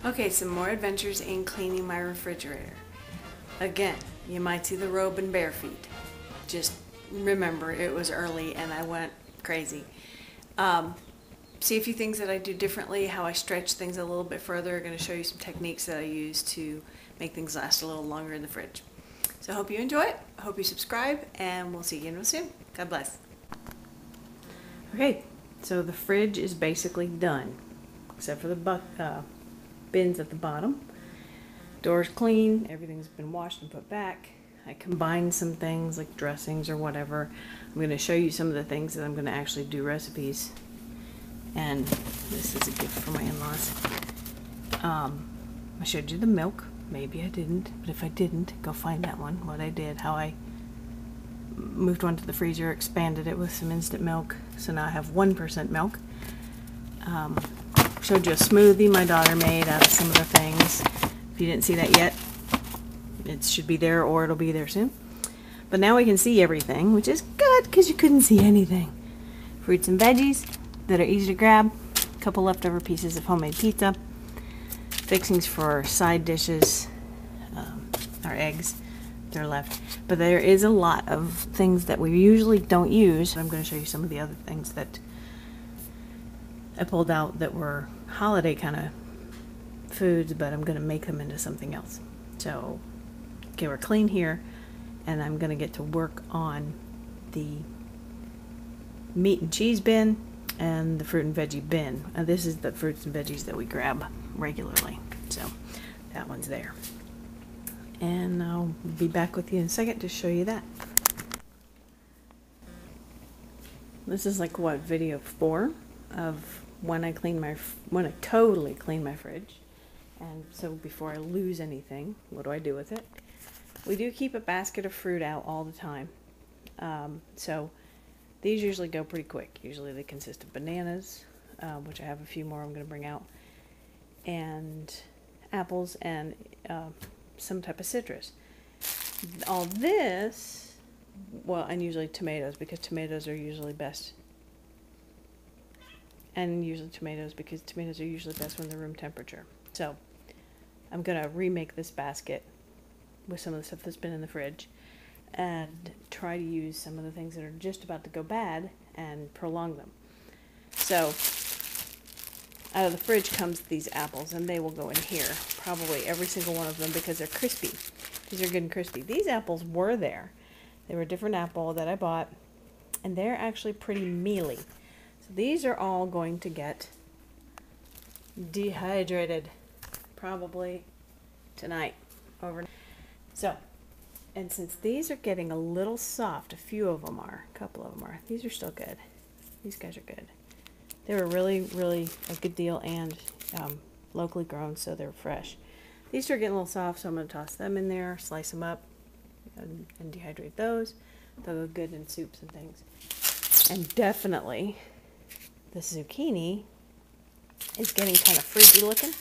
Okay, some more adventures in cleaning my refrigerator. Again, you might see the robe and bare feet. Just remember, it was early and I went crazy. See a few things that I do differently, how I stretch things a little bit further. I'm going to show you some techniques that I use to make things last a little longer in the fridge. So I hope you enjoy it. I hope you subscribe, and we'll see you again real soon. God bless. Okay, so the fridge is basically done, except for the bins at the bottom. Door's clean, everything's been washed and put back. I combined some things like dressings or whatever. I'm going to show you some of the things that I'm going to actually do recipes. And this is a gift for my in-laws. I showed you the milk. Maybe I didn't, but if I didn't, go find that one, what I did, how I moved one to the freezer, expanded it with some instant milk, so now I have 1% milk. Showed you a smoothie my daughter made out of some of the things. If you didn't see that yet, it should be there or it'll be there soon. But now we can see everything, which is good because you couldn't see anything. Fruits and veggies that are easy to grab, a couple leftover pieces of homemade pizza, fixings for side dishes, our eggs, they're left. But there is a lot of things that we usually don't use. I'm going to show you some of the other things that I pulled out that were holiday kind of foods, but I'm going to make them into something else. So, okay, we're clean here, and I'm going to get to work on the meat and cheese bin and the fruit and veggie bin. This is the fruits and veggies that we grab regularly, so that one's there. And I'll be back with you in a second to show you that. This is like what, video 4 of when I totally clean my fridge. And so before I lose anything, what do I do with it? We do keep a basket of fruit out all the time. So these usually go pretty quick. Usually they consist of bananas, which I have a few more I'm going to bring out, and apples and some type of citrus. All this, well, and usually tomatoes, because tomatoes are usually best. And usually tomatoes, because tomatoes are usually best when they're room temperature. So I'm going to remake this basket with some of the stuff that's been in the fridge and try to use some of the things that are just about to go bad and prolong them. So out of the fridge comes these apples, and they will go in here, probably every single one of them, because they're crispy. These are good and crispy. These apples were there. They were a different apple that I bought, and they're actually pretty mealy. So these are all going to get dehydrated probably tonight, overnight. So, and since these are getting a little soft, a few of them are, a couple of them are, these are still good. These guys are good. They were really, really a good deal, and locally grown, so they're fresh. These are getting a little soft, so I'm going to toss them in there, slice them up, and dehydrate those. They'll go good in soups and things. And definitely, the zucchini is getting kind of fruity looking.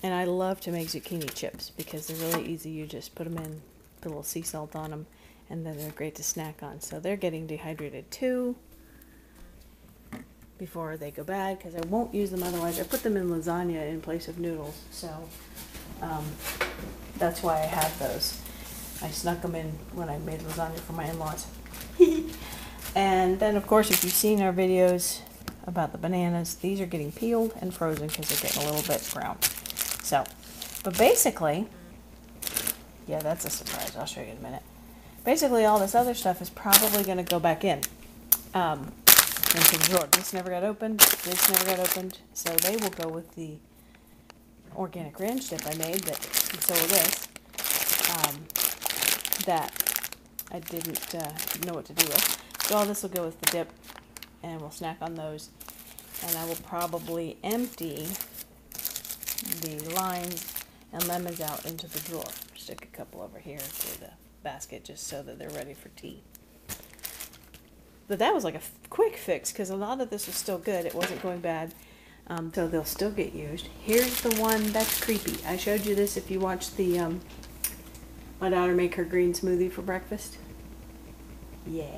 And I love to make zucchini chips because they're really easy. You just put them in, put a little sea salt on them, and then they're great to snack on. So they're getting dehydrated too before they go bad, because I won't use them otherwise. I put them in lasagna in place of noodles, so that's why I have those. I snuck them in when I made lasagna for my in-laws. And then, of course, if you've seen our videos about the bananas, these are getting peeled and frozen because they're getting a little bit brown. So, but basically, yeah, that's a surprise. I'll show you in a minute. Basically, all this other stuff is probably going to go back in. Into the drawer. This never got opened. This never got opened. So they will go with the organic ranch dip I made. And so will this. That I didn't know what to do with. So all this will go with the dip, and we'll snack on those. And I will probably empty the limes and lemons out into the drawer. Stick a couple over here to the basket just so that they're ready for tea. But that was like a quick fix because a lot of this was still good. It wasn't going bad. So they'll still get used. Here's the one that's creepy. I showed you this if you watched the my daughter make her green smoothie for breakfast. Yeah.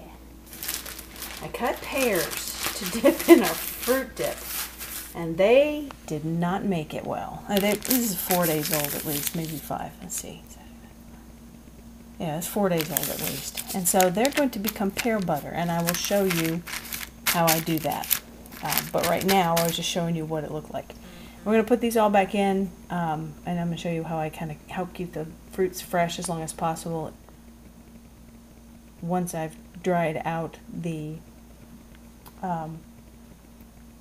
I cut pears to dip in our fruit dip. And they did not make it well. This is 4 days old at least, maybe 5. Let's see. Yeah, it's 4 days old at least. And so they're going to become pear butter, and I will show you how I do that. But right now, I was just showing you what it looked like. We're going to put these all back in, and I'm going to show you how I keep the fruits fresh as long as possible. Once I've dried out the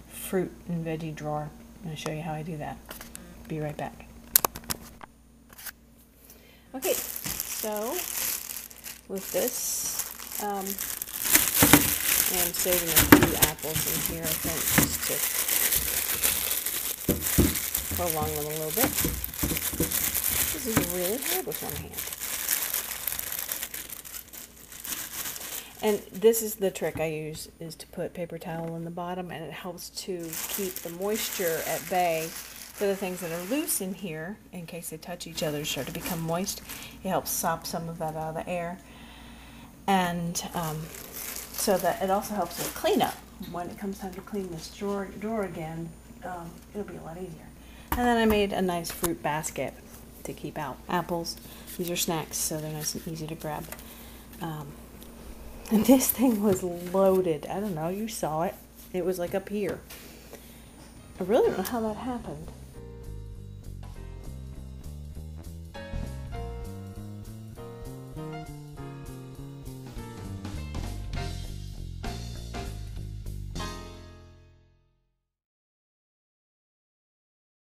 fruit and veggie drawer, I'm going to show you how I do that. Be right back. Okay, so with this, I'm saving a few apples in here, I think, just to prolong them a little bit. This is really hard with one hand. And this is the trick I use, is to put paper towel in the bottom, and it helps to keep the moisture at bay for the things that are loose in here, in case they touch each other, start to become moist. It helps sop some of that out of the air. And so that it also helps with cleanup. When it comes time to clean this drawer again, it'll be a lot easier. And then I made a nice fruit basket to keep out apples. These are snacks, so they're nice and easy to grab. And this thing was loaded. I don't know, you saw it. It was like up here. I really don't know how that happened.